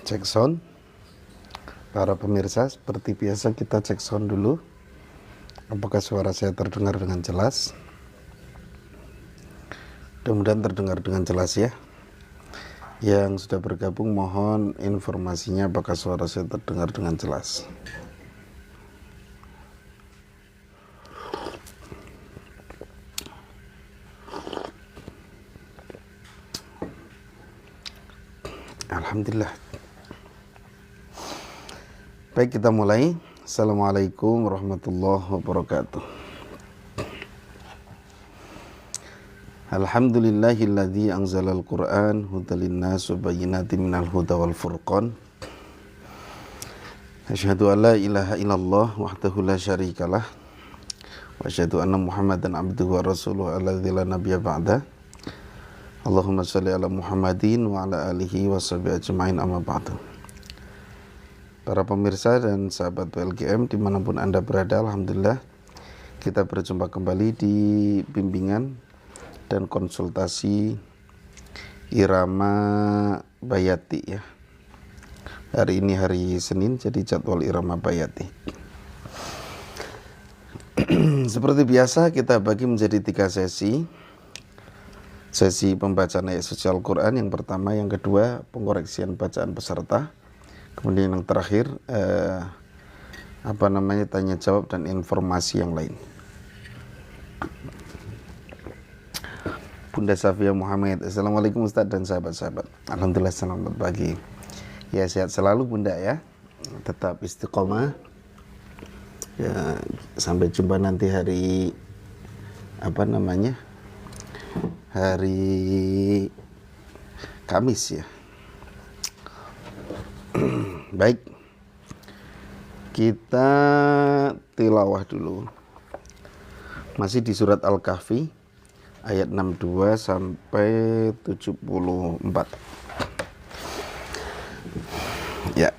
Cek sound. Para pemirsa, seperti biasa kita cek sound dulu. Apakah suara saya terdengar dengan jelas? Mudah-mudahan terdengar dengan jelas ya. Yang sudah bergabung mohon informasinya apakah suara saya terdengar dengan jelas. Alhamdulillah. Baik, kita mulai. Assalamualaikum warahmatullahi wabarakatuh. Alhamdulillahilladzi anzalal Qur'an hudal linnas wa bayyinatin minal huda wal furqan. Asyhadu an la ilaha illallah wahdahu la syarikalah wa asyhadu anna Muhammadan abduhu wa rasuluhu alladzi la nabiyya ba'da. Allahumma shalli ala Muhammadin wa ala alihi wa sahbihi ajma'in, amma ba'du. Para pemirsa dan sahabat PLGM dimanapun Anda berada, alhamdulillah kita berjumpa kembali di bimbingan dan konsultasi Irama Bayati ya. Hari ini hari Senin, jadi jadwal Irama Bayati. Seperti biasa kita bagi menjadi 3 sesi. Sesi pembacaan ayat suci Al-Quran yang pertama, yang kedua pengoreksian bacaan peserta, kemudian yang terakhir tanya jawab dan informasi yang lain. Bunda Safia Muhammad, Assalamualaikum Ustaz dan sahabat-sahabat. Alhamdulillah, selamat pagi. Ya, sehat selalu Bunda ya. Tetap istiqomah. Ya, sampai jumpa nanti hari hari Kamis ya. Baik, kita tilawah dulu. Masih di surat Al-Kahfi ayat 62 sampai 74. Ya.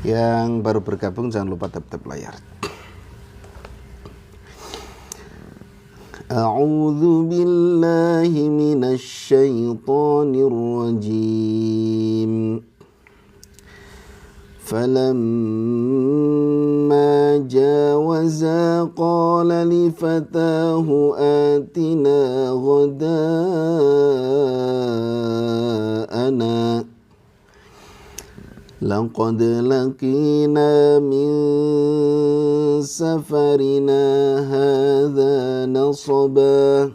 Yang baru bergabung jangan lupa tap-tap layar. A'udzu billahi minasy syaithanir rajim. Falamma jawaza qala li fatahu atina ghadaana laqad laqina min safarina hadha nasaba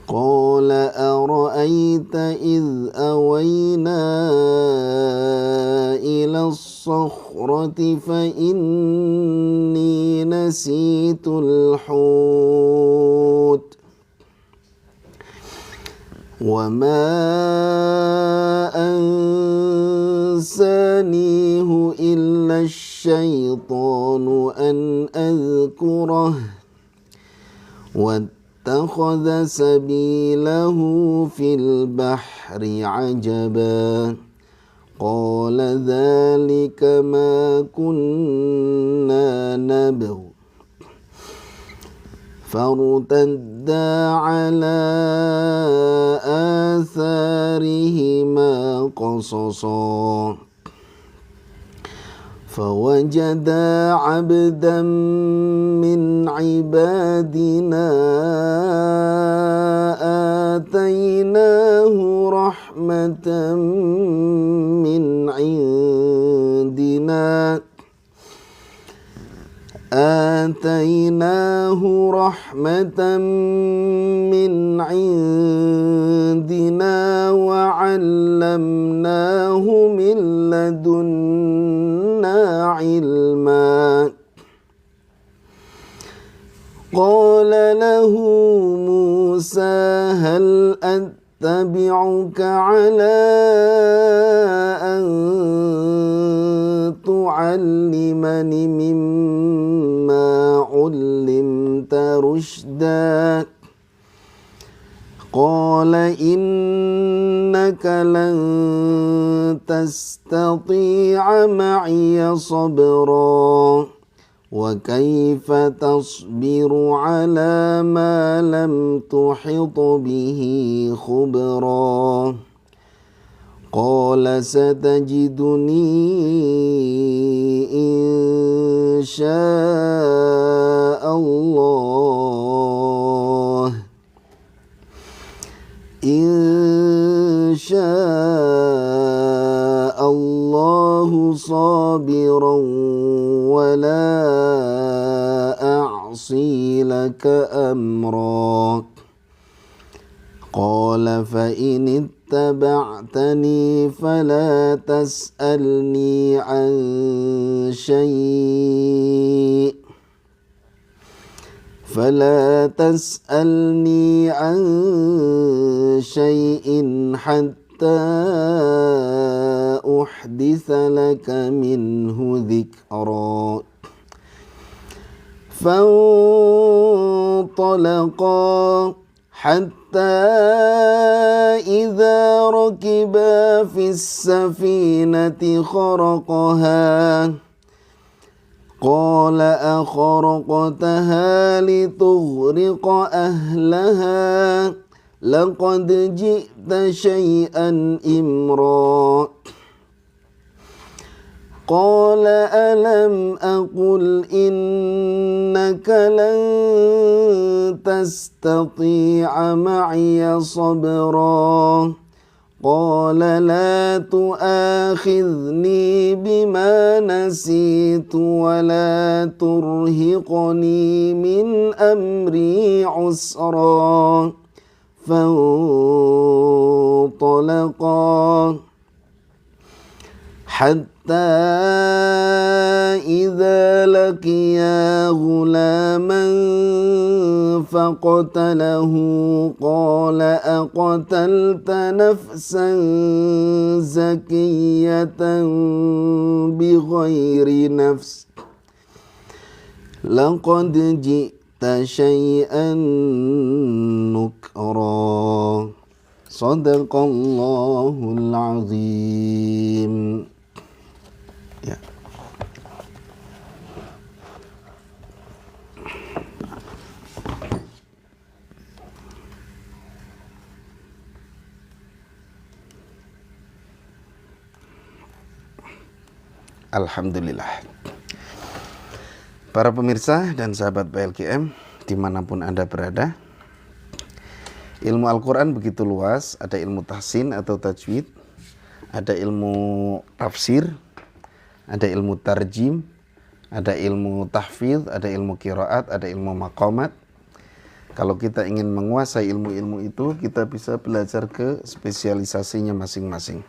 qala ara'aita idh awayna ila as-sakhrati fa inni nasitul hut wa ma ansanihu illa asyaitanu an adhkurah wattakhadha sabilahu fil bahri ajaba qala dhalika ma kunna nabghi فارتدا على آثارهما قصصا فوجدا عبدا من عبادنا آتيناه رحمة من عندنا وعلمناه من لدنا علما قال له موسى هل أتبعك على أن تعلمني مما علمت رشدا Qala innaka lan tastati'a ma'iya sabra wa kaifa tasbiru ala ma lam tuhit bihi khubra. Qala satajiduni insya'allahu sabiran wa la a'si laka amra. Qala fa in ittaba'tani fala tas'alni an syai' syai'in hatta uhditha laka minhu dhikra. Fantalaqa hatta idza rakiba fis safinati kharaqaha qala akharaqtaha litughriqa ahlaha laqad ji'ta syai'an imra. Qala alam aqul innaka lan tastati'a ma'iya sabra. Qala la tu'akhidhni bima nasitu wa la turhiqni min amri usra. Fantalaqa hatta idza laqiya ghulaman faqatalahu qala aqtalta nafsan zakiyatan bighairi nafs laqad ji'ta syai'an nukra. Sadaqallahul azim. Ya. Alhamdulillah. Para pemirsa dan sahabat PLKM dimanapun Anda berada, ilmu Al-Quran begitu luas. Ada ilmu tahsin atau tajwid, ada ilmu tafsir, ada ilmu tarjim, ada ilmu tahfidz, ada ilmu qiraat, ada ilmu maqamat. Kalau kita ingin menguasai ilmu-ilmu itu, kita bisa belajar ke spesialisasinya masing-masing.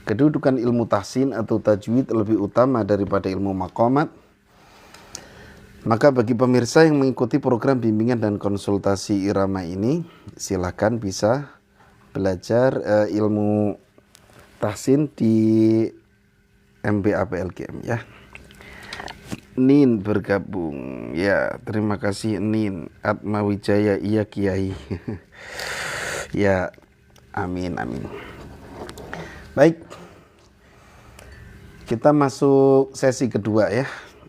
Kedudukan ilmu tahsin atau tajwid lebih utama daripada ilmu maqamat. Maka bagi pemirsa yang mengikuti program bimbingan dan konsultasi irama ini, silakan bisa belajar ilmu tahsin di MBA PLKM ya. Nin bergabung. Ya, terima kasih Nin. Atma Wijaya, iya Kiai. Ya, amin amin. Baik. Kita masuk sesi kedua ya,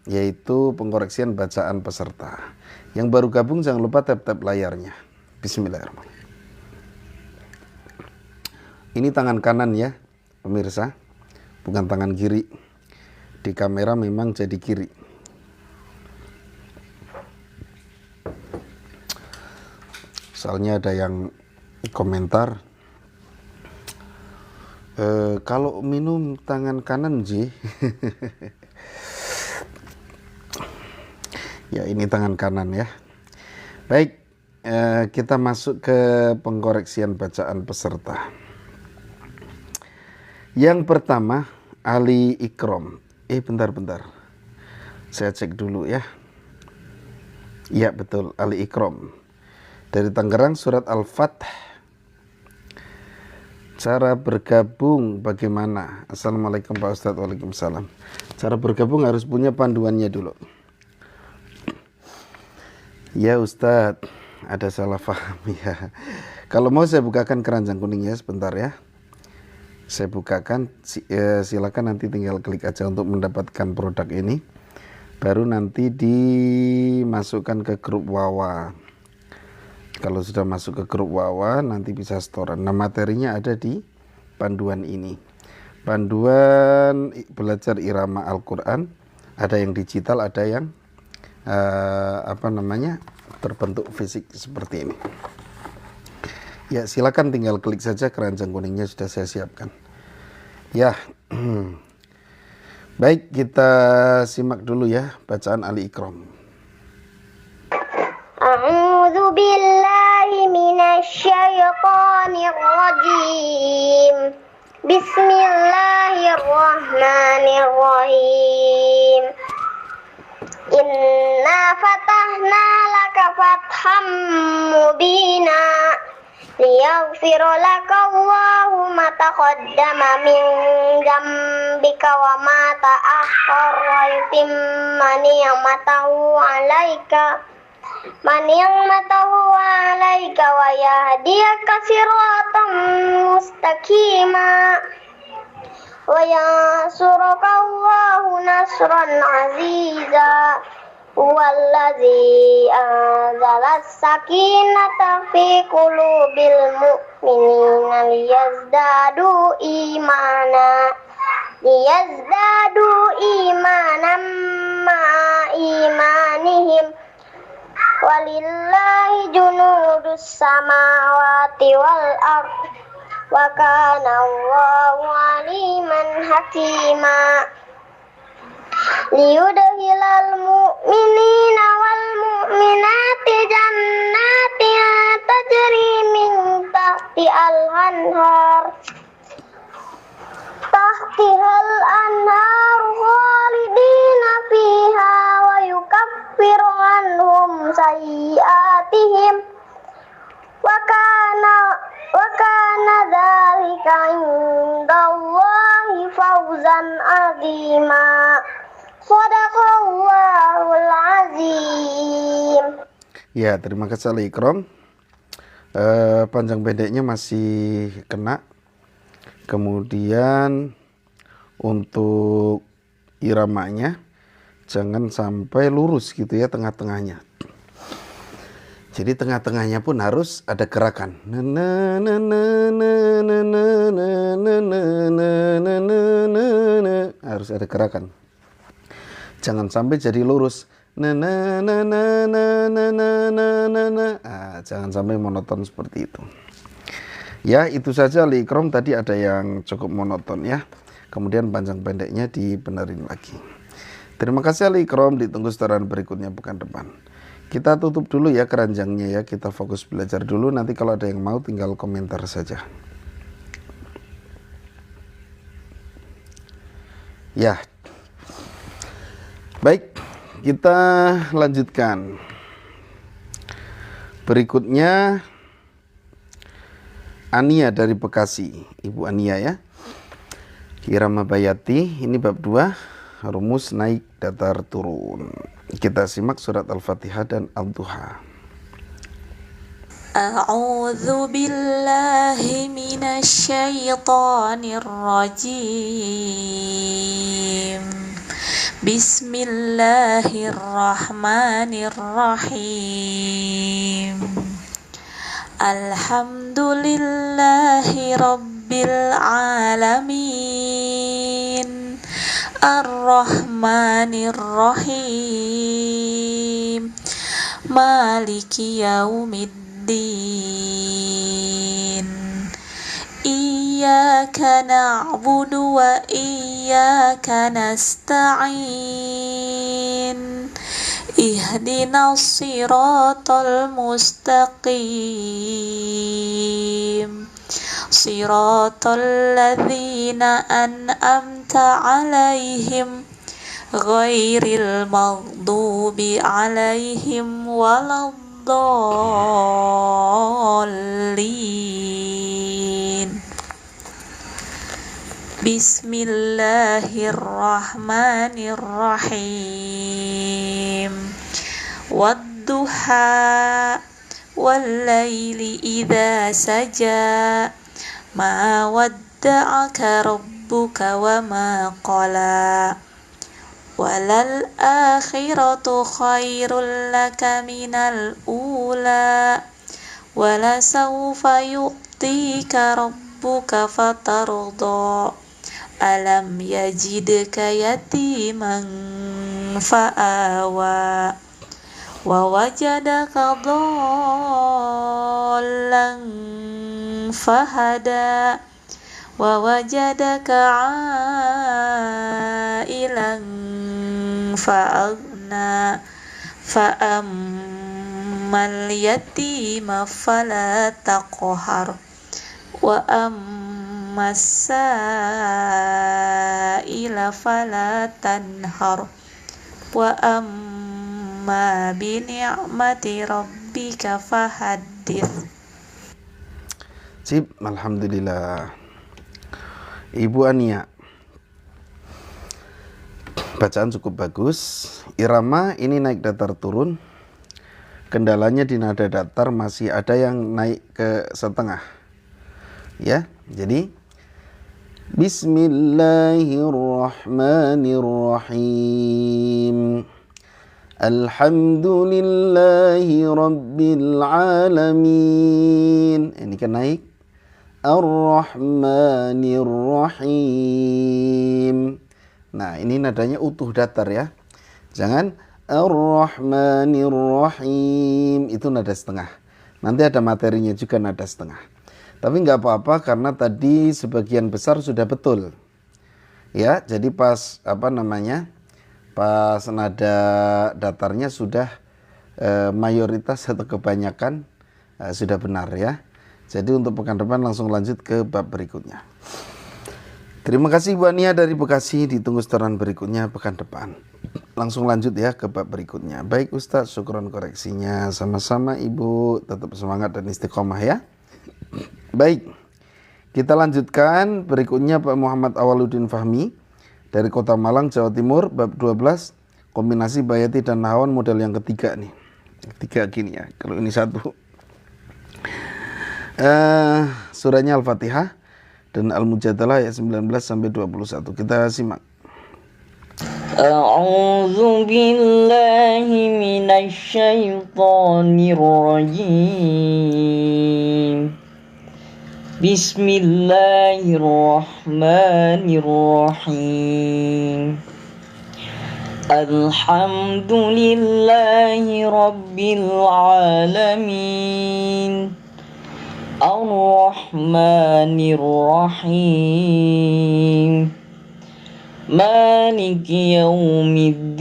yaitu pengkoreksian bacaan peserta. Yang baru gabung jangan lupa tap-tap layarnya. Bismillahirrahmanirrahim. Ini tangan kanan ya, pemirsa. Bukan tangan kiri. Di kamera memang jadi kiri. Soalnya ada yang komentar, kalau minum tangan kanan Ji. Ya, ini tangan kanan ya. Baik, kita masuk ke pengkoreksian bacaan peserta. Yang pertama, Ali Ikrom. Bentar. Saya cek dulu ya. Iya betul, Ali Ikrom. Dari Tangerang, surat Al-Fath. Cara bergabung bagaimana? Assalamualaikum Pak Ustadz. Waalaikumsalam. Cara bergabung harus punya panduannya dulu. Ya Ustadz, ada salah paham ya. Kalau mau saya bukakan keranjang kuningnya sebentar ya. Saya bukakan, silakan nanti tinggal klik aja untuk mendapatkan produk ini. Baru nanti dimasukkan ke grup Wawa. Kalau sudah masuk ke grup Wawa nanti bisa store. Nah, materinya ada di panduan ini. Panduan belajar irama Al-Quran. Ada yang digital, ada yang terbentuk fisik seperti ini. Ya, silakan tinggal klik saja, keranjang kuningnya sudah saya siapkan. Ya, baik, kita simak dulu ya bacaan Ali Ikram. A'udzu billahi minasyaitonir rajim. Bismillahirrahmanirrahim. Inna fatahna laka fatham mubina. Liyaghfira laka Allahu ma taqaddama min dzambika wa ma ta'akhkhara wa yutimma ni'matahu 'alaika wa yahdiyaka siratan mustaqima wa yansuraka Allahu nasran 'aziza. Wallazi anzala sakinata fi qulubil mu'minina liyazdadu imanan ma imanihim walillahi junudus samawati wal ard wa kana Allahu aliman hakima. Liyudkhilal mu'minina wal mu'minati jannatin tajri min tahtihal anhar khalidina fiha wa yukaffiru anhum sayyi'atihim wa kana dzalika 'indallahi fawzan 'azima. Shadaqallahul azim. Ya, terima kasih Ali Ikram. Panjang pendeknya masih kena. Kemudian untuk iramanya jangan sampai lurus gitu ya, tengah-tengahnya. Jadi tengah-tengahnya pun harus ada gerakan. Harus ada gerakan. Jangan sampai jadi lurus. Jangan sampai monoton seperti itu. Ya, itu saja Ali Ikram, tadi ada yang cukup monoton ya. Kemudian panjang pendeknya dibenerin lagi. Terima kasih Ali Ikram, ditunggu setoran berikutnya pekan depan. Kita tutup dulu ya keranjangnya ya, kita fokus belajar dulu, nanti kalau ada yang mau tinggal komentar saja. Ya. Baik, kita lanjutkan. Berikutnya Ania dari Bekasi, Ibu Ania ya. Irama Bayati, ini bab 2, rumus naik datar turun. Kita simak surat Al-Fatihah dan Al-Duha. A'udzu billahi minasyaitonir rajim. Bismillahirrahmanirrahim. Alhamdulillahi rabbil alamin. Ar-Rahmanir-Rahim. Maliki yaumiddin. Iyyaka na'budu wa iyyaka nasta'in. Ihdinas siratal mustaqim. Siratal ladzina an'amta 'alaihim ghairil maghdubi 'alaihim waladdallin. Bismillahirrahmanirrahim. Wadduha والليل إذا سجى ما ودعك ربك وما قلى وللآخرة خير لك من الأولى ولسوف يعطيك ربك فترضى ألم يجدك يتيما فآوى ووجدك ضالا فهدى ووجدك عائلا فأغنى فأما اليتيم فلا تقهر وأما السائل فلا تنهر وأما بنعمة ربك فحدث. Sip, alhamdulillah. Ibu Ania, bacaan cukup bagus. Irama ini naik datar turun. Kendalanya di nada datar masih ada yang naik ke setengah. Ya, jadi Bismillahirrahmanirrahim. Alhamdulillahi Rabbil Alamin. Ini kan naik. Ar-Rahmanir-Rahim. Nah, ini nadanya utuh datar ya. Jangan Ar-Rahmanir-Rahim. Itu nada setengah. Nanti ada materinya juga nada setengah. Tapi nggak apa-apa karena tadi sebagian besar sudah betul. Ya, jadi pas pas nada datarnya sudah mayoritas atau kebanyakan sudah benar ya. Jadi untuk pekan depan langsung lanjut ke bab berikutnya. Terima kasih Bu Ania dari Bekasi. Ditunggu setoran berikutnya pekan depan. Langsung lanjut ya ke bab berikutnya. Baik Ustadz, syukron koreksinya. Sama-sama Ibu, tetap semangat dan istiqomah ya. Baik, kita lanjutkan berikutnya Pak Muhammad Awaluddin Fahmi dari Kota Malang, Jawa Timur, bab 12, kombinasi bayati dan nahwan model yang ketiga nih. Ketiga gini ya, kalau ini satu. Surahnya Al-Fatihah dan Al-Mujadalah ayat 19 sampai 21. Kita simak. A'udzu billahi minasy syaithanir rajim. Bismillahirrahmanirrahim. Alhamdulillahi rabbil alamin. Ar-Rahmanir-Rahim. Maliki yaumiddin.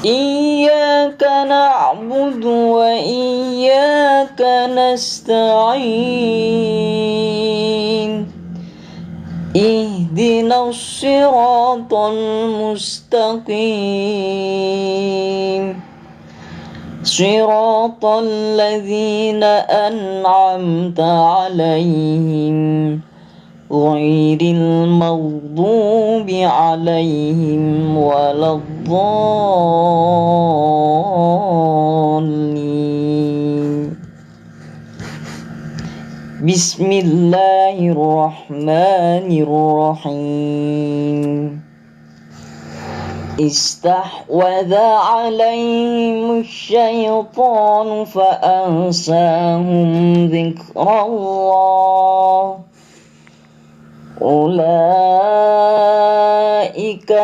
Iyyaka na'budu wa iyyaka nasta'in. Ihdinas siratal mustaqim. Siratal ladzina an'amta 'alaihim ghairil maghdubi 'alaihim waladdallin. Bismillahirrahmanirrahim. Istahwadha 'alaihim asy-syaitanu fa'ansahum dzikrallah. Ulaika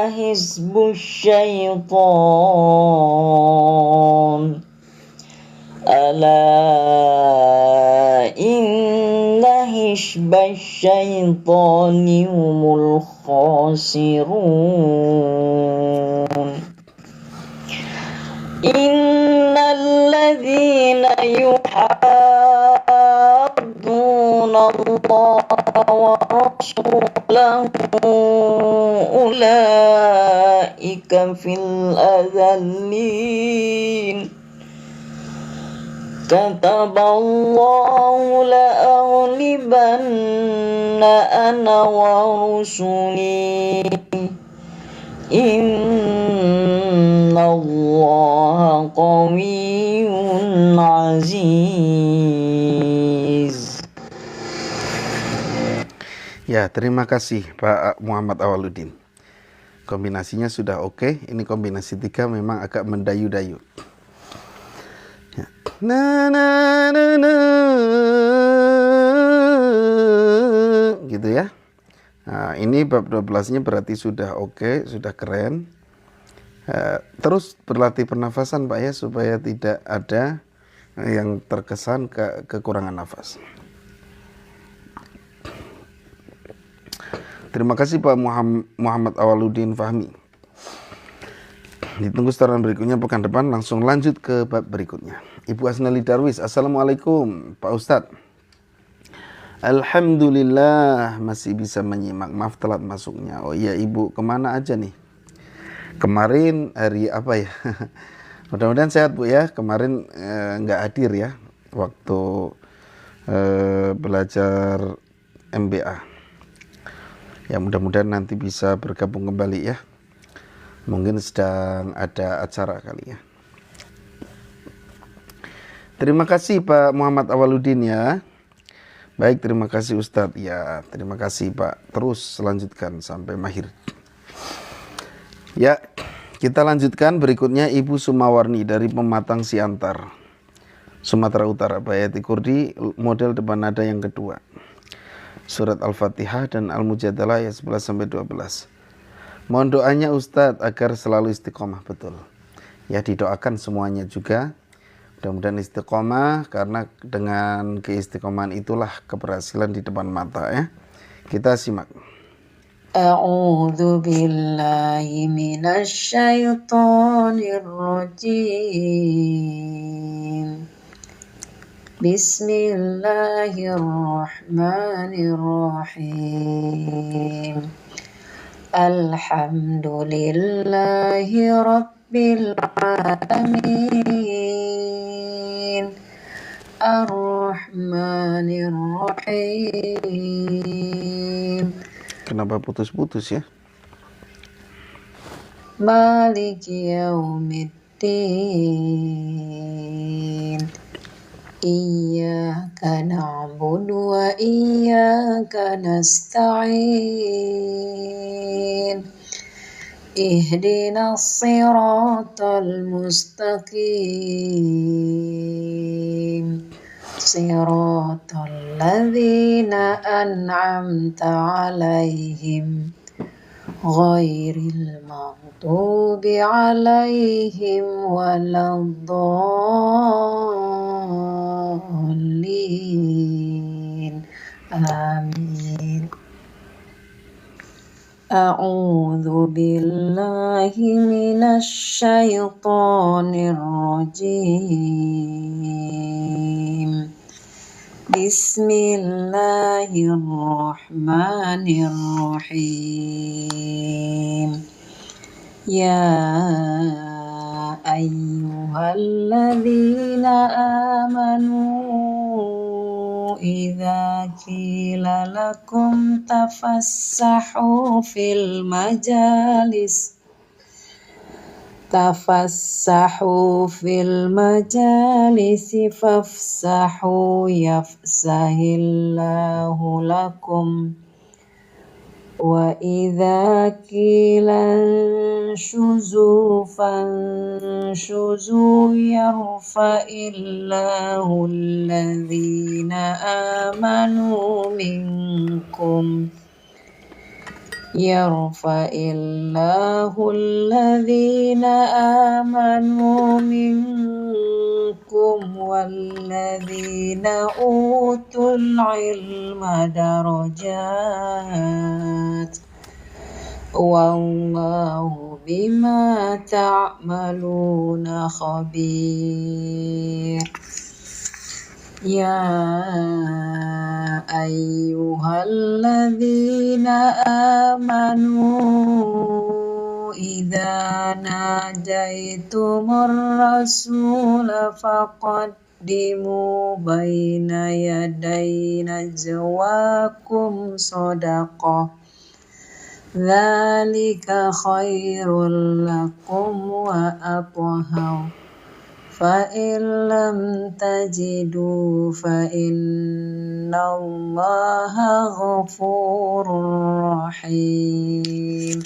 hizbus syaitan. Ala inna hizbas syaitani humul khasirun. Innal ladzina yuhadduna Allah wa rasulahu ulaika fil adzallin. Kataballahu la'aghlibanna ana wa rusuli. Inna Innallaha qawiyyun aziz. Ya, terima kasih Pak Muhammad Awaluddin. Kombinasinya sudah oke. Ini kombinasi 3 memang agak mendayu-dayu. Ya. Na na na na gitu ya. Nah, ini bab 12-nya berarti sudah oke, sudah keren. Terus berlatih pernafasan Pak ya, supaya tidak ada yang terkesan kekurangan nafas. Terima kasih Pak Muhammad Awaluddin Fahmi. Ditunggu setoran berikutnya pekan depan. Langsung lanjut ke bab berikutnya. Ibu Asnali Darwis, Assalamualaikum Pak Ustadz. Alhamdulillah masih bisa menyimak. Maaf telat masuknya. Oh iya Ibu, kemana aja nih? Kemarin hari apa ya? Mudah-mudahan sehat Bu ya. Kemarin nggak hadir ya waktu belajar MBA. Ya mudah-mudahan nanti bisa bergabung kembali ya. Mungkin sedang ada acara kali ya. Terima kasih Pak Muhammad Awaluddin ya. Baik, terima kasih Ustadz. Ya, terima kasih Pak. Terus lanjutkan sampai mahir. Ya, kita lanjutkan berikutnya Ibu Sumawarni dari Pematang Siantar, Sumatera Utara. Bayati Kurdi, model depan nada yang kedua. Surat Al-Fatihah dan Al-Mujadalah ayat 11-12. Mohon doanya Ustadz agar selalu istiqomah. Betul. Ya, didoakan semuanya juga. Mudah-mudahan istiqomah, karena dengan keistiqomahan itulah keberhasilan di depan mata ya. Kita simak. A'udzu billahi minasy syaithanir rajim. Bismillahirrahmanirrahim. Alhamdulillahi rabbil alamin. Ar-Rahmanir-Rahim. Kenapa putus-putus ya? Maliki yaumiddin. Iyyaka na'budu wa iyyaka nasta'in. Ihdinas siratal mustaqim. Siratal ladzina an'amta 'alaihim ghairil maghdubi 'alaihim waladdallin. Amin. A'udzu billahi minasy syaithanir rajim. Bismillahirrahmanirrahim. Ya ayyuhalladzina amanu idza qila lakum tafassahu fil majalis fafsahu yafsahillahu lakum wa idza qila anshuzu fanshuzu yarfa'illahu alladhina amanu minkum yarfa'illahu alladhina amanu minkum walladhina utul ilma darajat wallahu bima ta'maluna khabir. Ya ayyuhalladzina amanu idza najaitumur rasula faqaddimu baina yaday najwakum shadaqah dzalika khairul lakum wa athhar. Fa in lam tajidu fa innallaha ghafurur rahim.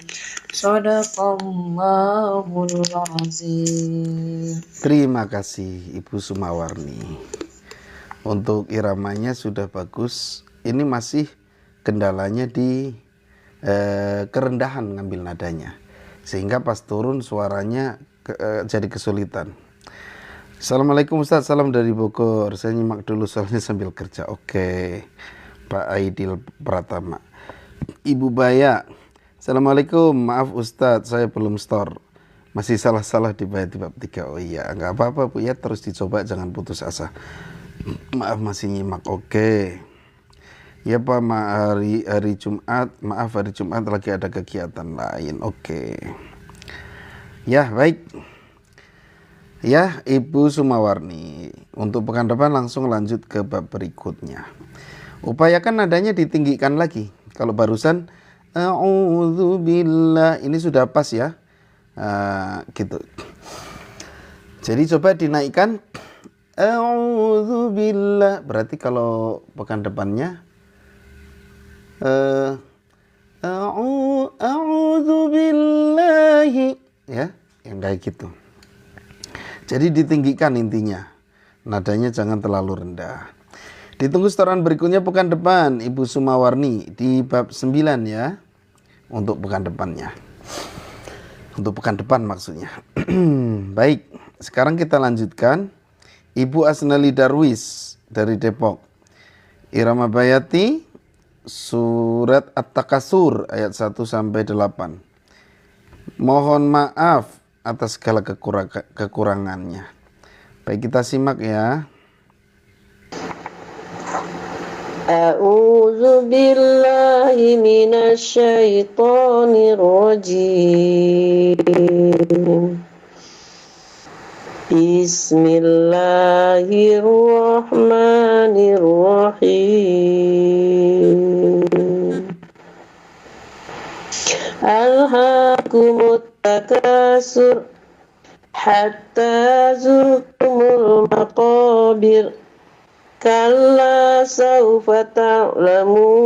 Shadaqallahul azim. Terima kasih Ibu Sumawarni. Untuk iramanya sudah bagus. Ini masih kendalanya di kerendahan ngambil nadanya, sehingga pas turun suaranya jadi kesulitan. Assalamualaikum Ustaz, salam dari Bogor. Saya nyimak dulu soalnya sambil kerja. Oke, Pak Aidil Pratama. Ibu Baya, Assalamualaikum, maaf Ustaz, saya belum store. Masih salah-salah di bait bab 3. Oh iya, nggak apa-apa Bu ya, terus dicoba, jangan putus asa. Maaf masih nyimak. Oke. Ya Pak, hari Jumat, maaf hari Jumat lagi ada kegiatan lain. Oke. Ya, baik. Ya, Ibu Sumawarni, untuk pekan depan langsung lanjut ke bab berikutnya. Upayakan nadanya ditinggikan lagi. Kalau barusan a'udzubillah, ini sudah pas ya. Gitu. Jadi coba dinaikkan a'udzubillah. Berarti kalau pekan depannya a'udzubillahi, ya, yang kayak gitu. Jadi ditinggikan intinya. Nadanya jangan terlalu rendah. Ditunggu setoran berikutnya pekan depan Ibu Sumawarni di bab 9 ya. Untuk pekan depannya. Untuk pekan depan maksudnya. Baik, sekarang kita lanjutkan. Ibu Asnali Darwis dari Depok. Irama Bayati surat At-Takasur ayat 1 sampai 8. Mohon maaf atas segala kekurangannya. Baik, kita simak ya. A'udzu billahi minasyaitonir rajim. Bismillahirrahmanirrahim. Alhaakumut takasur hatta zurtumul maqabir. Kalla sawfa ta'lamun.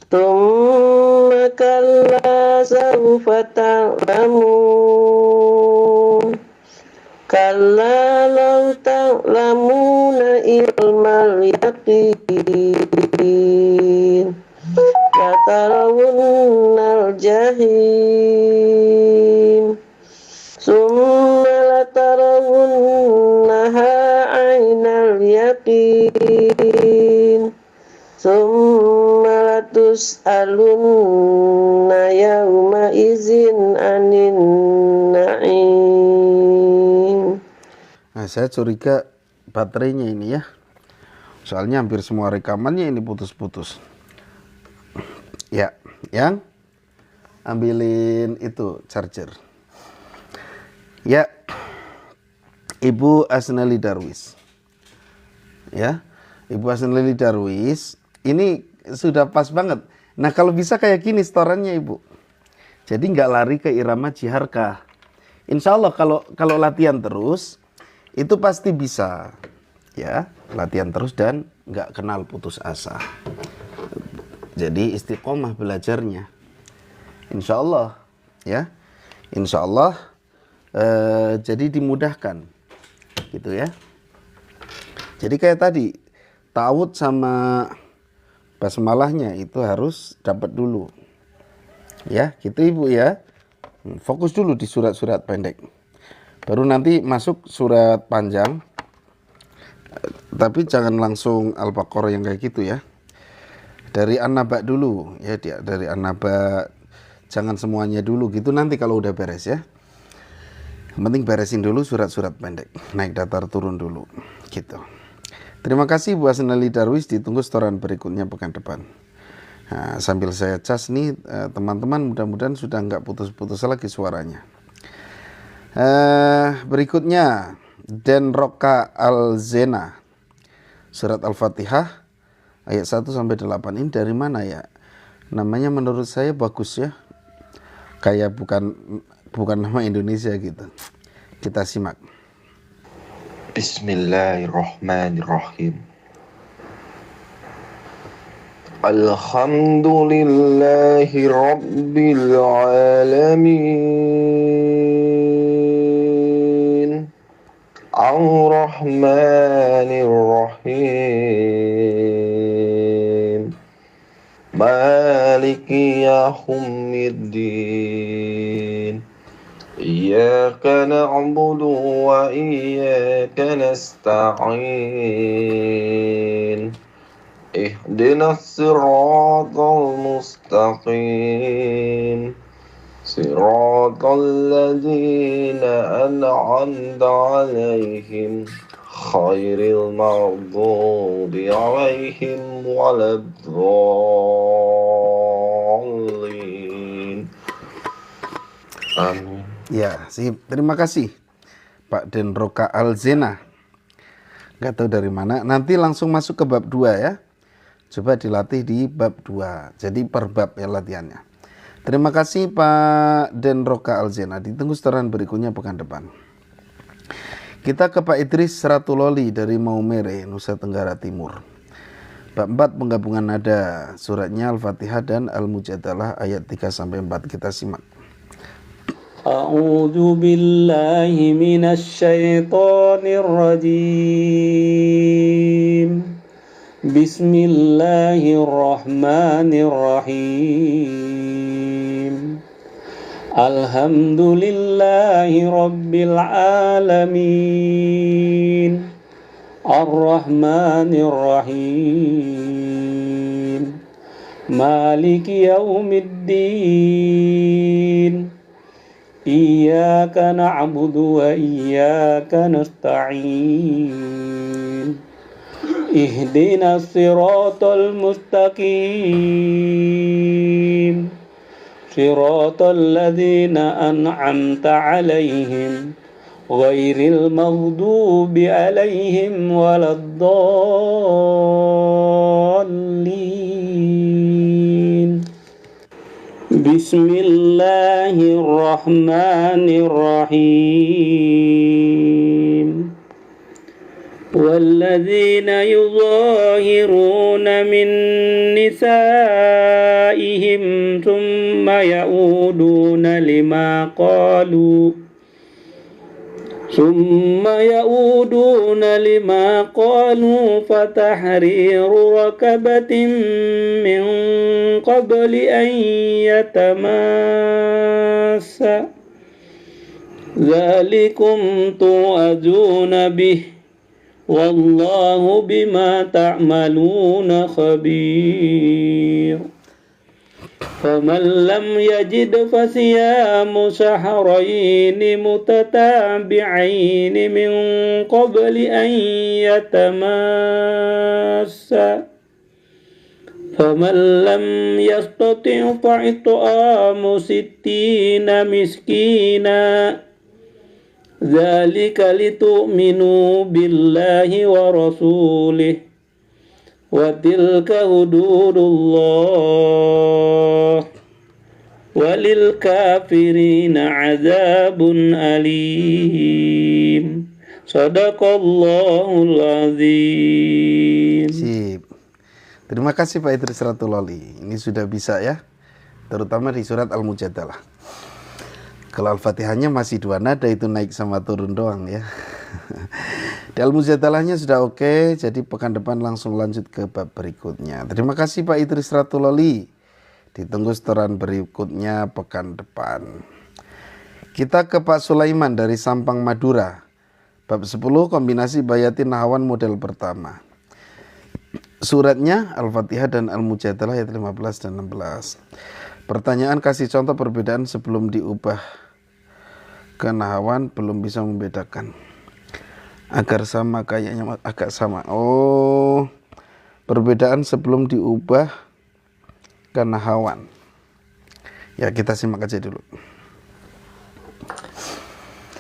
Thumma kalla sawfa ta'lamun. Kalla law ta'lamuna ilmal yaqin. Latarawunnal jahim. Summa latarawunnaha aynal yaqin. Summa latus'alunna yawma izin anin na'im. Nah, saya curiga baterainya ini ya. Soalnya hampir semua rekamannya ini putus-putus. Ya, yang ambilin itu charger. Ya, Ibu Asnali Darwis. Ya, Ibu Asnali Darwis, ini sudah pas banget. Nah, kalau bisa kayak gini setorannya Ibu. Jadi nggak lari ke irama jiharkah. Insya Allah kalau latihan terus, itu pasti bisa. Ya, latihan terus dan nggak kenal putus asa. Jadi istiqomah belajarnya, insya Allah, ya, insya Allah. Jadi dimudahkan, gitu ya. Jadi kayak tadi, ta'awud sama basmalahnya itu harus dapat dulu, ya, gitu Ibu ya. Fokus dulu di surat-surat pendek, baru nanti masuk surat panjang. Tapi jangan langsung Al-Baqarah yang kayak gitu ya. Dari An-Naba dulu ya, dari An-Naba, jangan semuanya dulu gitu, nanti kalau udah beres ya. Yang penting beresin dulu surat-surat pendek, naik datar turun dulu gitu. Terima kasih Bu Asnali Darwis, ditunggu setoran berikutnya pekan depan. Nah, sambil saya cas nih teman-teman, mudah-mudahan sudah nggak putus-putus lagi suaranya. Berikutnya Dan Roka Al-Zena surat Al-Fatihah ayat 1 sampai 8. Ini dari mana ya? Namanya menurut saya bagus ya. Kayak bukan nama Indonesia gitu. Kita simak. Bismillahirrahmanirrahim. Alhamdulillahi Rabbil Alamin Ar-Rahmanir Rahim Maliki Yawmiddin Iyyaka na'budu wa iyyaka nasta'in Ihdinas siratal mustaqim Siratal ladzina an'amta 'alaihim Khairil maghdubi 'alaihim waladdallin Amin. Ya, sip. Terima kasih Pak Denroka Alzena. Nggak tahu dari mana. Nanti langsung masuk ke bab 2 ya. Coba dilatih di bab 2. Jadi per bab ya latihannya. Terima kasih Pak Denroka Alzena. Ditunggu setoran berikutnya pekan depan. Kita ke Pak Idris Ratuloli dari Maumere, Nusa Tenggara Timur. Bab 4 penggabungan nada. Suratnya Al-Fatihah dan Al-Mujadalah ayat 3-4. Kita simak. A'udzu billahi minasy syaithanir rajim. Bismillahirrahmanirrahim. Alhamdulillahi rabbil alamin. Ar-Rahmanir Rahim. Maliki yaumiddin. Iyyaka na'budu wa iyyaka nasta'in. Ihdinas siratal mustaqim. Siratal ladzina an'amta 'alaihim ghairil maghdubi 'alaihim waladdallin. Bismillahirrahmanirrahim. والذين يظاهرون من نسائهم ثم يعودون لما قالوا فتحرير ركبة من قبل أن يتماسا ذلكم توعظون به Wallahu bima ta'maluna khabir. Faman lam yajid fasiyamu shahrayn mutatabi'ain min qabli an yatamassa. Faman lam yastati' fa'it'amu sittina miskina. Dzalika litu'minu billahi wa rasulih wa tilka hududullah walil kafirina azabun alim. Sadaqallahul azim. Sip. Terima kasih Pak Idris Ratuloli. Ini sudah bisa ya, terutama di surat Al-Mujadalah. Kalau Al-Fatihahnya masih 2 nada, itu naik sama turun doang ya. Di Al-Mujadalahnya sudah oke, jadi pekan depan langsung lanjut ke bab berikutnya. Terima kasih Pak Idris Ratuloli. Ditunggu setoran berikutnya pekan depan. Kita ke Pak Sulaiman dari Sampang, Madura. Bab 10 kombinasi bayatin nahawan model pertama. Suratnya Al-Fatihah dan Al-Mujadalah ayat 15 dan 16. Pertanyaan, kasih contoh perbedaan sebelum diubah ke nahawan, belum bisa membedakan. Agar sama, kayaknya agak sama. Oh, perbedaan sebelum diubah ke nahawan. Ya, kita simak aja dulu.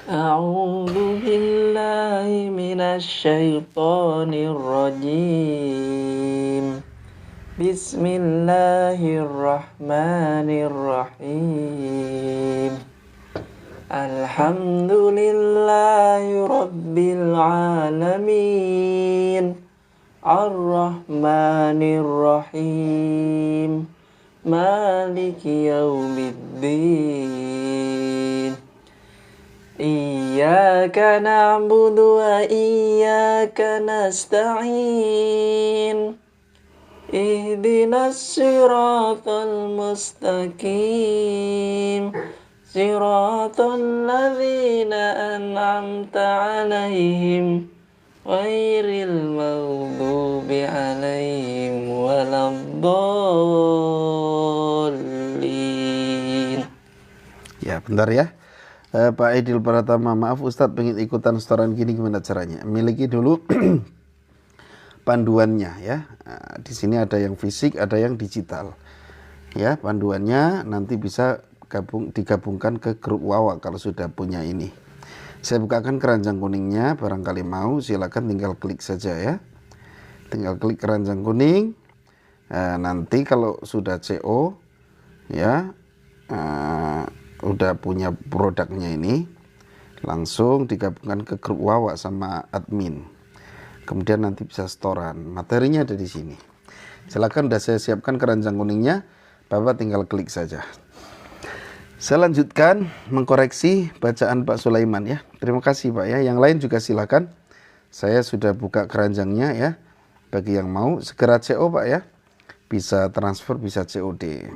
A'udzu billahi minasy syaithanir rajim. Bismillahirrahmanirrahim. Alhamdulillahi rabbil alamin. Ar-Rahmanir-Rahim. Maliki yaumiddin. Iyyaka na'budu wa iyyaka nasta'in. Ihdinas siratal mustaqim. Siratal ladzina an'amta 'alaihim ghairil maghdubi 'alaihim waladdallin. Ya, bentar ya. Pak Aidil Pratama, maaf Ustadz pengen ikutan setoran gini, gimana caranya? Miliki dulu panduannya ya. Nah, di sini ada yang fisik, ada yang digital. Ya, panduannya nanti bisa digabungkan ke grup Wawa kalau sudah punya ini. Saya bukakan keranjang kuningnya, barangkali mau silakan tinggal klik saja ya. Tinggal klik keranjang kuning. Nanti kalau sudah CO ya, udah punya produknya ini, langsung digabungkan ke grup Wawa sama admin. Kemudian nanti bisa setoran. Materinya ada di sini. Silakan, udah saya siapkan keranjang kuningnya, Bapak tinggal klik saja. Saya lanjutkan mengkoreksi bacaan Pak Sulaiman ya. Terima kasih Pak ya. Yang lain juga silakan. Saya sudah buka keranjangnya ya. Bagi yang mau segera CO Pak ya. Bisa transfer, bisa COD.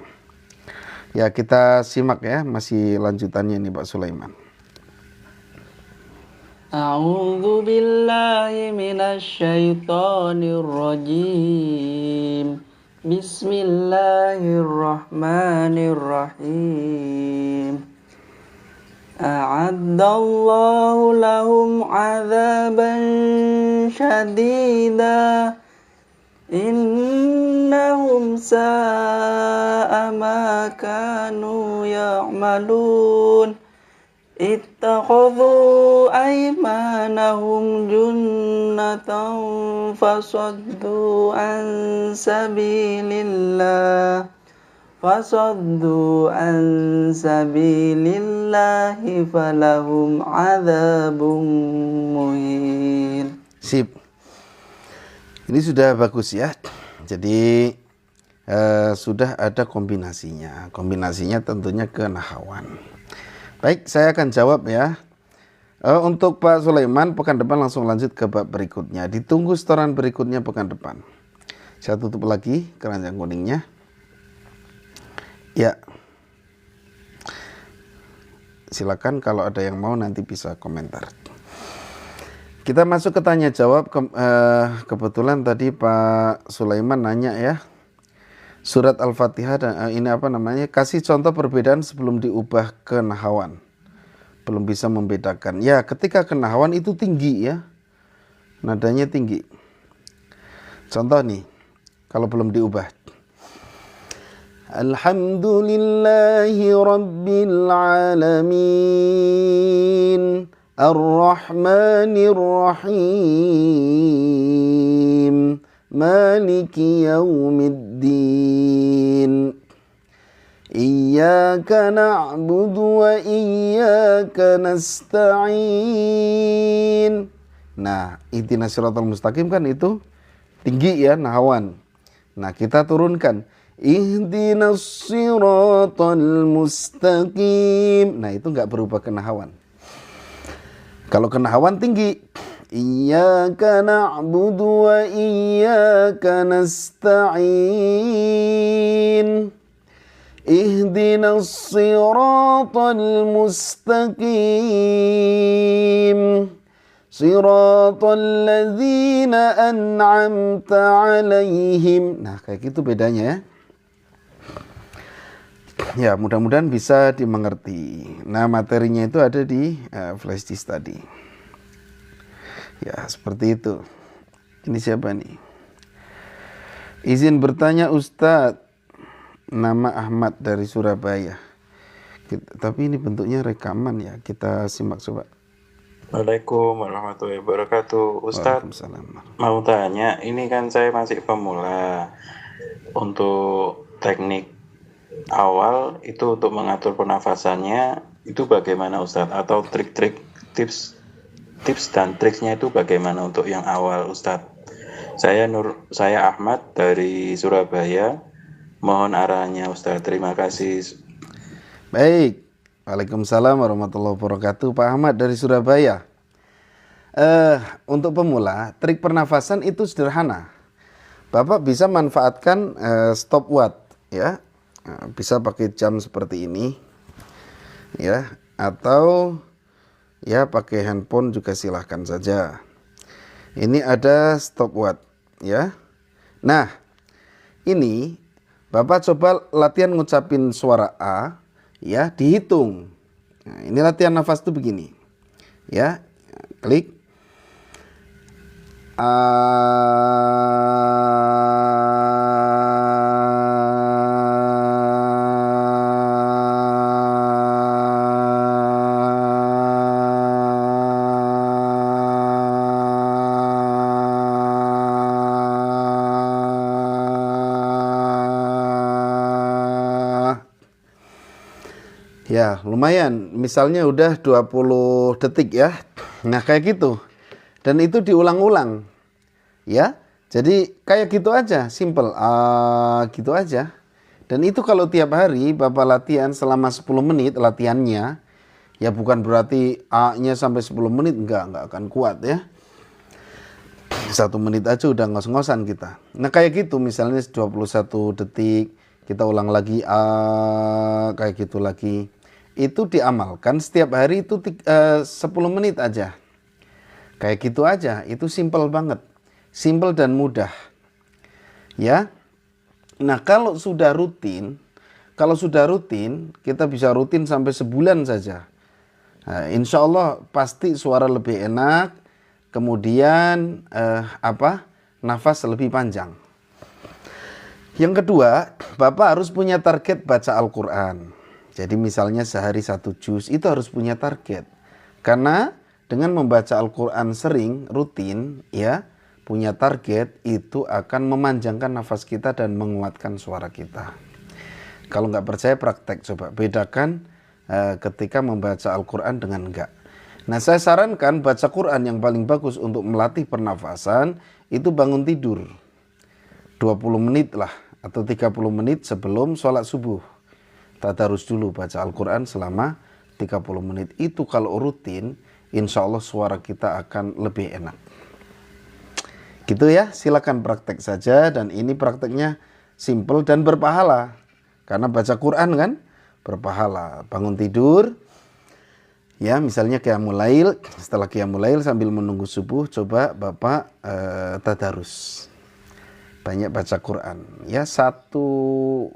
Ya, kita simak ya, masih lanjutannya nih Pak Sulaiman. A'udzu billahi minasyaitonir rajim. Bismillahirrahmanirrahim. A'addallahu lahum 'adzaban syadida. Innahum sa'a ma kanu ya'malun. Ittakhadhu aymanahum junnatan fasaddu an sabilillah. Fasaddu an sabilillahi falahum 'adzabun muhin. Sip. Ini sudah bagus ya. Jadi sudah ada kombinasinya. Kombinasinya tentunya ke nahawan. Baik, saya akan jawab ya. Untuk Pak Sulaiman, pekan depan langsung lanjut ke bab berikutnya. Ditunggu setoran berikutnya pekan depan. Saya tutup lagi keranjang kuningnya. Ya. Silakan kalau ada yang mau nanti bisa komentar. Kita masuk ke tanya jawab. Kebetulan tadi Pak Sulaiman nanya ya, surat Al-Fatihah dan ini apa namanya, kasih contoh perbedaan sebelum diubah ke nahawan. Belum bisa membedakan. Ya, ketika ke nahawan itu tinggi ya, nadanya tinggi. Contoh nih, kalau belum diubah. Alhamdulillahi Rabbil Alamin, Ar-Rahmanir Rahim, Maliki Yaumiddin. Iyyaka na'budu wa iyyaka nasta'in. Nah, ihdinas siratal mustaqim kan itu tinggi ya, nahawan. Nah, kita turunkan ihdinas siratal mustaqim. Nah, itu enggak berubah ke nahawan. Kalau ke nahawan tinggi, iyyaka na'budu wa iyyaka nasta'in. Ihdinas siratal mustaqim. Siratal ladzina an'amta 'alaihim. Nah, kayak gitu bedanya ya. Ya, mudah-mudahan bisa dimengerti. Nah, materinya itu ada di flash disk tadi. Ya, seperti itu. Ini siapa nih? Izin bertanya Ustadz. Nama Ahmad dari Surabaya. Tapi ini bentuknya rekaman ya. Kita simak coba. Waalaikumsalam warahmatullahi wabarakatuh. Ustadz, mau tanya, ini kan saya masih pemula. untuk teknik awal itu untuk mengatur pernafasannya itu bagaimana Ustadz? Atau trik-trik tips dan triksnya itu bagaimana untuk yang awal Ustadz? Saya Ahmad dari Surabaya. Mohon arahannya Ustadz. Terima kasih. Baik. Waalaikumsalam warahmatullahi wabarakatuh. Pak Ahmad dari Surabaya. Untuk pemula, trik pernafasan itu sederhana. Bapak bisa manfaatkan stopwatch, ya. Bisa pakai jam seperti ini, ya. Atau ya pakai handphone juga silahkan saja. Ini ada stopwatch, ya. Nah, ini Bapak coba latihan ngucapin suara A, ya, dihitung. Nah, ini latihan nafas tuh begini, ya. Klik. Ya, lumayan. Misalnya udah 20 detik ya. Nah, kayak gitu. Dan itu diulang-ulang. Ya. Jadi kayak gitu aja, simple. Gitu aja. Dan itu kalau tiap hari Bapak latihan selama 10 menit latihannya, ya bukan berarti A-nya sampai 10 menit, enggak akan kuat ya. 1 menit aja udah ngos-ngosan kita. Nah, kayak gitu misalnya 21 detik, kita ulang lagi kayak gitu lagi. Itu diamalkan setiap hari itu 10 menit aja. Kayak gitu aja, itu simple banget. Simple dan mudah. Ya. Nah, kalau sudah rutin, kita bisa rutin sampai sebulan saja. Nah, insya Allah pasti suara lebih enak, kemudian nafas lebih panjang. Yang kedua, Bapak harus punya target baca Al-Quran. Jadi misalnya sehari 1 juz itu harus punya target. Karena dengan membaca Al-Quran sering, rutin, ya, punya target, itu akan memanjangkan nafas kita dan menguatkan suara kita. Kalau nggak percaya praktek, coba bedakan ketika membaca Al-Quran dengan enggak. Nah, saya sarankan baca Quran yang paling bagus untuk melatih pernafasan itu bangun tidur 20 menit lah atau 30 menit sebelum sholat subuh. Tadarus dulu baca Al-Quran selama 30 menit. Itu kalau rutin, insya Allah suara kita akan lebih enak. Gitu ya, silakan praktek saja. Dan ini prakteknya simple dan berpahala. Karena baca Quran kan berpahala. Bangun tidur, ya misalnya Qiyamul Lail. Setelah Qiyamul Lail sambil menunggu subuh, coba Bapak tadarus. Banyak baca Quran. Ya satu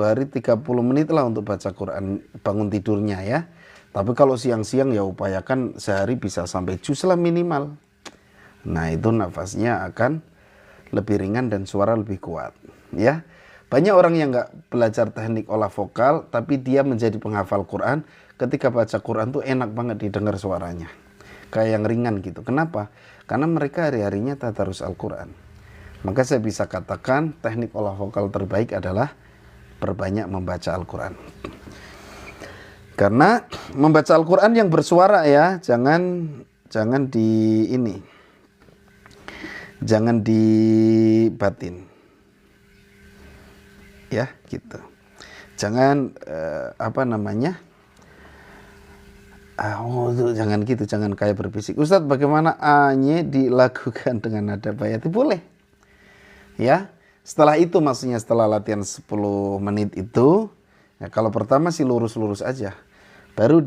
hari 30 menit lah untuk baca Quran bangun tidurnya ya. Tapi kalau siang-siang ya upayakan sehari bisa sampai juz lah minimal. Nah, itu nafasnya akan lebih ringan dan suara lebih kuat ya. Banyak orang yang nggak belajar teknik olah vokal tapi dia menjadi penghafal Quran, ketika baca Quran tuh enak banget didengar suaranya. Kayak yang ringan gitu. Kenapa? Karena mereka hari-harinya tadarus Al-Quran. Maka saya bisa katakan teknik olah vokal terbaik adalah perbanyak membaca Al-Quran. Karena membaca Al-Quran yang bersuara ya, jangan di batin. Ya, gitu. Jangan jangan gitu, jangan kayak berbisik. Ustadz, bagaimana A-nya dilakukan dengan nada bayati? Boleh. Ya, setelah itu maksudnya setelah latihan 10 menit itu, ya kalau pertama sih lurus-lurus aja. Baru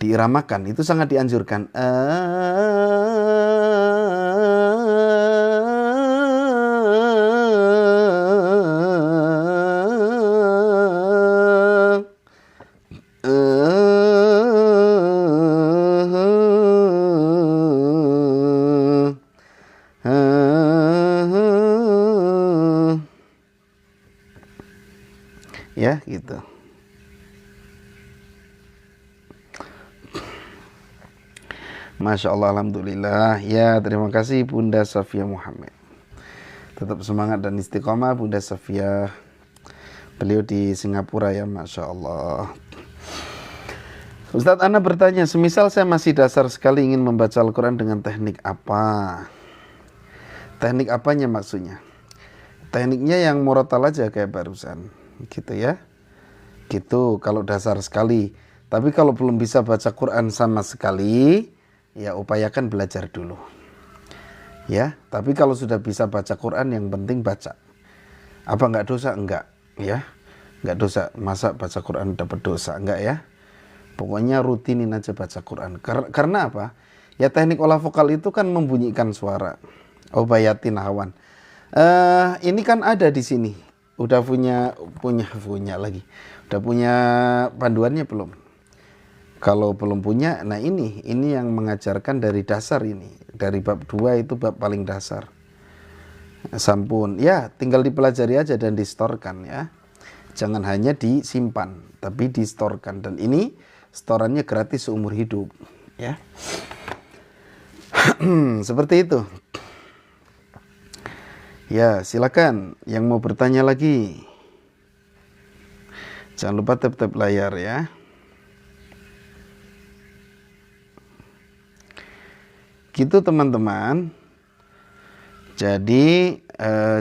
diiramakan, itu sangat dianjurkan. Ya, gitu. Masya Allah, alhamdulillah. Ya, terima kasih Bunda Safia Muhammad. Tetap semangat dan istiqomah Bunda Safia. Beliau di Singapura ya, Masya Allah. Ustadz, Ana bertanya, semisal saya masih dasar sekali ingin membaca Al-Quran dengan teknik apa? Teknik apanya maksudnya? Tekniknya yang murotal aja kayak barusan, gitu ya. Gitu kalau dasar sekali. Tapi kalau belum bisa baca Quran sama sekali, ya upayakan belajar dulu. Ya, tapi kalau sudah bisa baca Quran, yang penting baca. Apa enggak dosa? Enggak, ya. Enggak dosa. Masa baca Quran dapat dosa? Enggak ya. Pokoknya rutinin aja baca Quran. Karena apa? Ya teknik olah vokal itu kan membunyikan suara. Obayatin hawan. Ini kan ada di sini. Udah punya lagi. Udah punya panduannya belum? Kalau belum punya, nah ini yang mengajarkan dari dasar ini. Dari bab 2 itu bab paling dasar. Sampun. Ya, tinggal dipelajari aja dan distorkan ya. Jangan hanya disimpan, tapi distorkan. Dan ini storannya gratis seumur hidup. Ya. Seperti itu. Ya, silakan yang mau bertanya lagi. Jangan lupa tap-tap layar ya. Gitu teman-teman. Jadi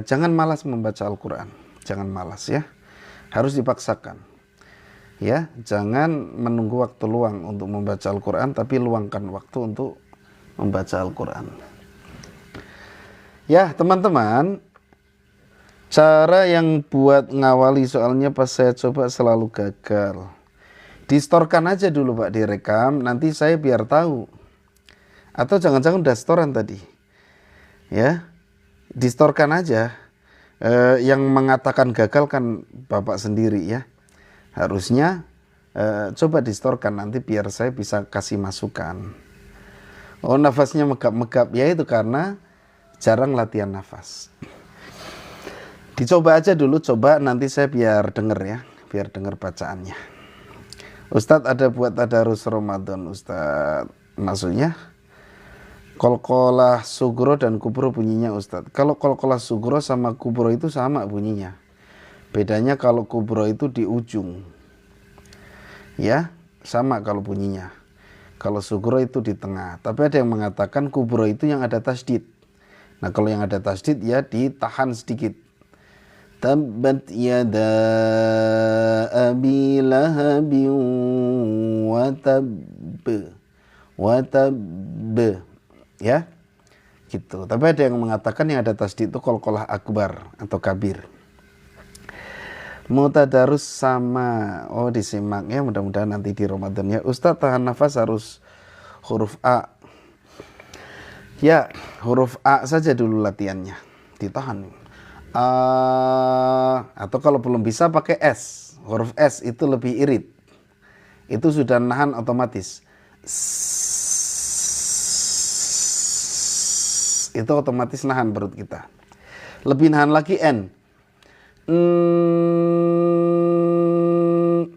jangan malas membaca Al-Quran. Jangan malas ya. Harus dipaksakan. Ya, jangan menunggu waktu luang untuk membaca Al-Quran, tapi luangkan waktu untuk membaca Al-Quran. Ya teman-teman, cara yang buat ngawali soalnya pas saya coba selalu gagal. Distorkan aja dulu Pak, direkam, nanti saya biar tahu. Atau jangan-jangan udah storan tadi. Ya, distorkan aja. Yang mengatakan gagal kan Bapak sendiri ya. Harusnya coba distorkan nanti biar saya bisa kasih masukan. Oh, nafasnya megap-megap, ya itu karena jarang latihan nafas. Dicoba aja dulu, coba nanti saya biar denger ya, biar denger bacaannya. Ustadz, ada buat tadarus Ramadan Ustadz. Maksudnya kolkolah sugro dan kubro bunyinya Ustadz. Kalau kolkolah sugro sama kubro itu sama bunyinya. Bedanya kalau kubro itu di ujung. Ya, sama kalau bunyinya. Kalau sugro itu di tengah. Tapi ada yang mengatakan kubro itu yang ada tasdid. Nah, kalau yang ada tasdid ya ditahan sedikit. Tabbat yada abi lahabin wa tab. Ya. Gitu. Tapi ada yang mengatakan yang ada tasdid itu qalqalah akbar atau kabir. Mutadarus sama. Oh, disimak ya, mudah-mudahan nanti di Ramadan ya. Ustadz, tahan nafas harus huruf A. Ya, huruf A saja dulu latihannya. Ditahan. Atau kalau belum bisa pakai S. Huruf S itu lebih irit. Itu sudah nahan otomatis. Itu otomatis nahan perut kita. Lebih nahan lagi N.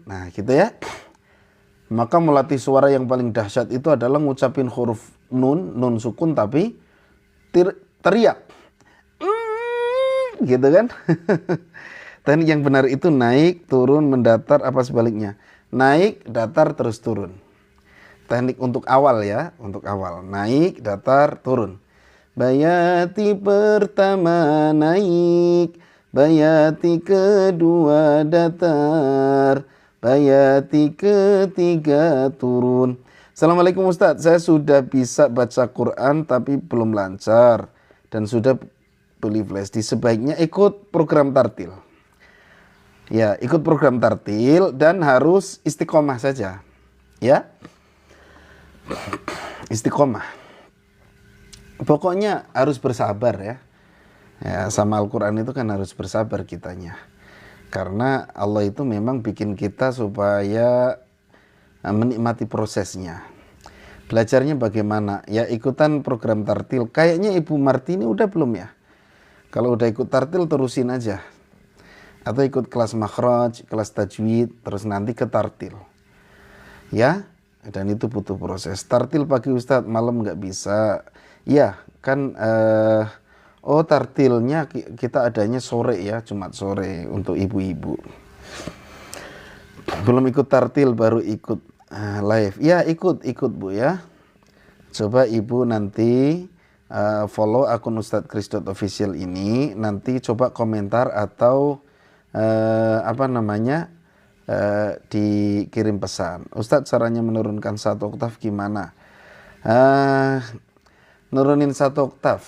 Nah gitu ya. Maka melatih suara yang paling dahsyat itu adalah ngucapin huruf nun sukun tapi teriak. Gitu kan. Teknik yang benar itu naik, turun, mendatar, apa sebaliknya. Naik, datar, terus turun. Teknik untuk awal ya, untuk awal. Naik, datar, turun. Bayati pertama naik, bayati kedua datar, bayati ketiga turun. Assalamualaikum Ustadz, saya sudah bisa baca Quran tapi belum lancar dan sudah beli flash. Sebaiknya ikut program tartil. Ya, ikut program tartil dan harus istiqomah saja. Ya, istiqomah. Pokoknya harus bersabar ya. Ya, sama Al-Quran itu kan harus bersabar kitanya. Karena Allah itu memang bikin kita supaya menikmati prosesnya. Belajarnya bagaimana? Ya ikutan program tartil. Kayaknya Ibu Martini udah belum ya? Kalau udah ikut tartil terusin aja. Atau ikut kelas makhraj, kelas tajwid, terus nanti ke tartil. Ya, dan itu butuh proses. Tartil pagi Ustadz, malam nggak bisa. Ya, kan Oh, tartilnya kita adanya sore ya, Jumat sore untuk ibu-ibu. Belum ikut tartil, baru ikut live. Ya, ikut Bu ya. Coba ibu nanti follow akun Ustadz Kris.official ini. Nanti coba komentar atau dikirim pesan. Ustadz, caranya menurunkan 1 oktav gimana? Nurunin 1 oktav.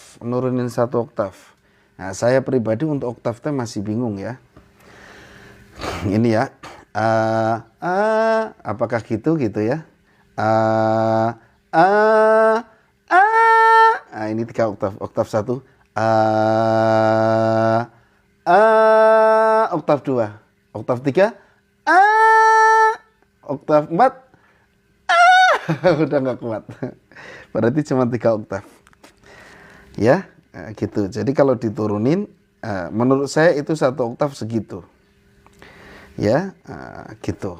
Nah, saya pribadi untuk oktav teh masih bingung ya. Ini ya. Apakah gitu ya? Ini 3 oktav. Oktav 1. Oktav 2. Oktav 3. Oktav 4. Udah nggak kuat. Berarti cuma 3 oktav. Ya, gitu. Jadi kalau diturunin, menurut saya itu 1 oktav segitu. Ya, gitu.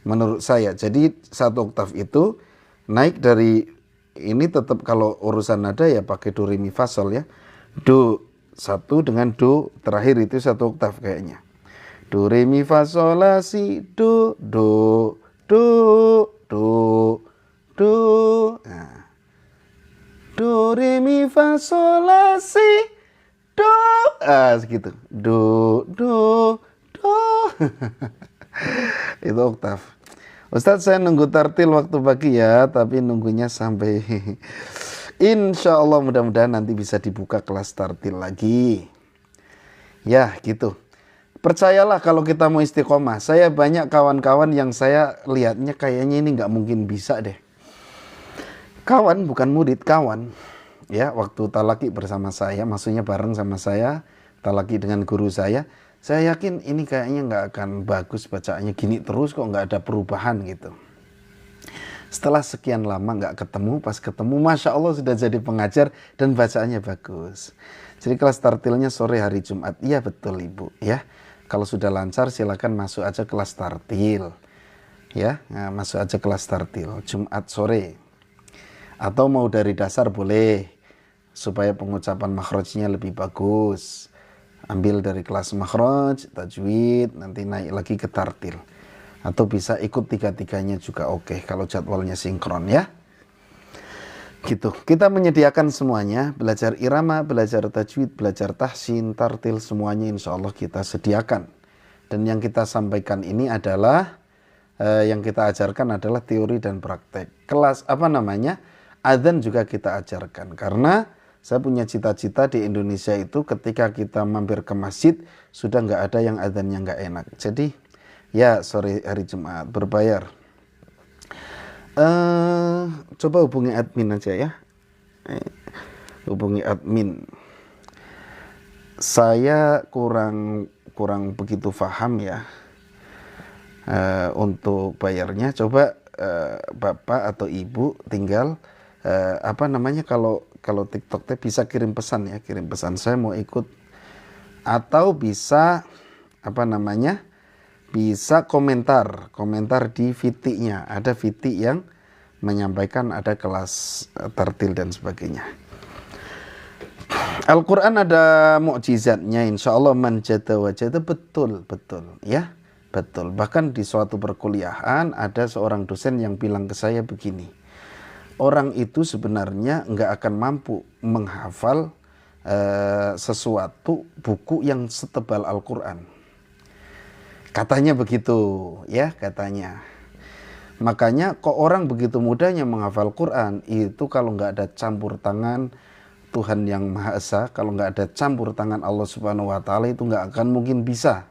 Menurut saya. Jadi 1 oktav itu naik dari ini tetap kalau urusan nada ya pakai do re mi fa sol ya. Do 1 dengan do terakhir itu 1 oktav kayaknya. Do re mi fa sol la si do do do do do. Nah. Do re mi fa sol la si do. Segitu. Do do do. Itu oktav. Ustadz, saya nunggu tartil waktu pagi ya, tapi nunggunya sampai insya Allah mudah-mudahan nanti bisa dibuka kelas tartil lagi. Ya gitu. Percayalah kalau kita mau istiqomah. Saya banyak kawan-kawan yang saya lihatnya kayaknya ini nggak mungkin bisa deh. Kawan, bukan murid, kawan. Ya, waktu talaki bersama saya, maksudnya bareng sama saya, talaki dengan guru saya yakin ini kayaknya nggak akan bagus bacaannya gini terus kok, nggak ada perubahan gitu. Setelah sekian lama nggak ketemu, pas ketemu Masya Allah sudah jadi pengajar dan bacaannya bagus. Jadi kelas tartilnya sore hari Jumat. Iya betul Ibu ya. Kalau sudah lancar silakan masuk aja kelas tartil. Ya, nah, masuk aja kelas tartil Jumat sore. Atau mau dari dasar boleh, supaya pengucapan makhrajnya lebih bagus. Ambil dari kelas makhraj, tajwid, nanti naik lagi ke tartil. Atau bisa ikut 3-3-nya juga oke, kalau jadwalnya sinkron ya. Gitu. Kita menyediakan semuanya, belajar irama, belajar tajwid, belajar tahsin, tartil, semuanya insya Allah kita sediakan. Dan yang kita sampaikan ini adalah, yang kita ajarkan adalah teori dan praktek. Kelas adzan juga kita ajarkan. Karena saya punya cita-cita di Indonesia itu ketika kita mampir ke masjid sudah nggak ada yang adzannya nggak enak. Jadi ya sore hari Jumat berbayar. Coba hubungi admin aja ya. Hubungi admin. Saya kurang begitu paham ya untuk bayarnya. Coba Bapak atau Ibu tinggal kalau TikTok teh bisa kirim pesan ya, kirim pesan saya mau ikut, atau bisa bisa komentar di VT-nya. Ada VT yang menyampaikan ada kelas tartil dan sebagainya. Al-Quran ada mukjizatnya, insya Allah man jada wajada, betul ya, betul. Bahkan di suatu perkuliahan ada seorang dosen yang bilang ke saya begini, orang itu sebenarnya nggak akan mampu menghafal sesuatu buku yang setebal Al-Quran. Katanya begitu ya, katanya. Makanya kok orang begitu mudahnya menghafal Quran, itu kalau nggak ada campur tangan Tuhan yang Maha Esa, kalau nggak ada campur tangan Allah Subhanahu wa Ta'ala, itu nggak akan mungkin bisa.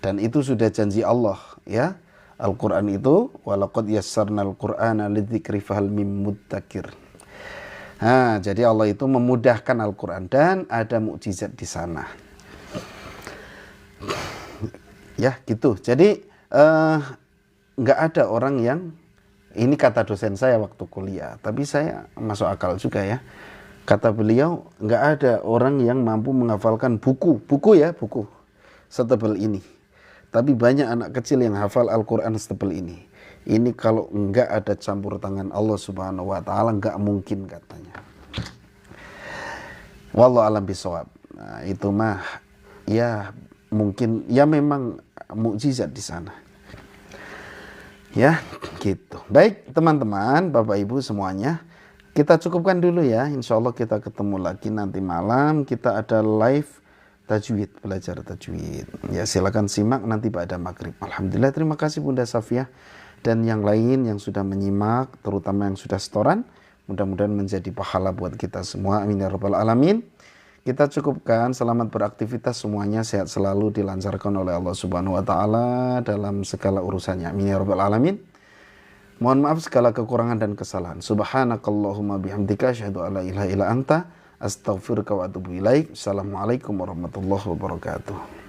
Dan itu sudah janji Allah ya. Al-Quran itu walaqad yassarnal Qur'ana lidzikri fahal mim muddakir. Nah, jadi Allah itu memudahkan Al-Quran dan ada mukjizat di sana. Ya, gitu. Jadi nggak ada orang yang, ini kata dosen saya waktu kuliah, tapi saya masuk akal juga ya. Kata beliau, nggak ada orang yang mampu menghafalkan buku setebal ini. Tapi banyak anak kecil yang hafal Al-Quran setebal ini. Ini kalau enggak ada campur tangan Allah Subhanahu wa Ta'ala, enggak mungkin katanya. Wallahu alam bisawab. Nah, itu mah ya mungkin ya memang mukjizat di sana. Ya, gitu. Baik, teman-teman, Bapak Ibu semuanya, kita cukupkan dulu ya. Insya Allah kita ketemu lagi nanti malam. Kita ada live tajwid, belajar tajwid. Ya, silakan simak nanti pada maghrib. Alhamdulillah, terima kasih Bunda Safia dan yang lain yang sudah menyimak, terutama yang sudah setoran. Mudah-mudahan menjadi pahala buat kita semua. Amin ya rabbal alamin. Kita cukupkan, selamat beraktivitas semuanya, sehat selalu, dilancarkan oleh Allah Subhanahu wa taala dalam segala urusannya. Amin ya rabbal alamin. Mohon maaf segala kekurangan dan kesalahan. Subhanakallahumma bihamdika asyhadu an la ilaha illa anta astaghfiruka wa atubu ilaik. Assalamualaikum warahmatullahi wabarakatuh.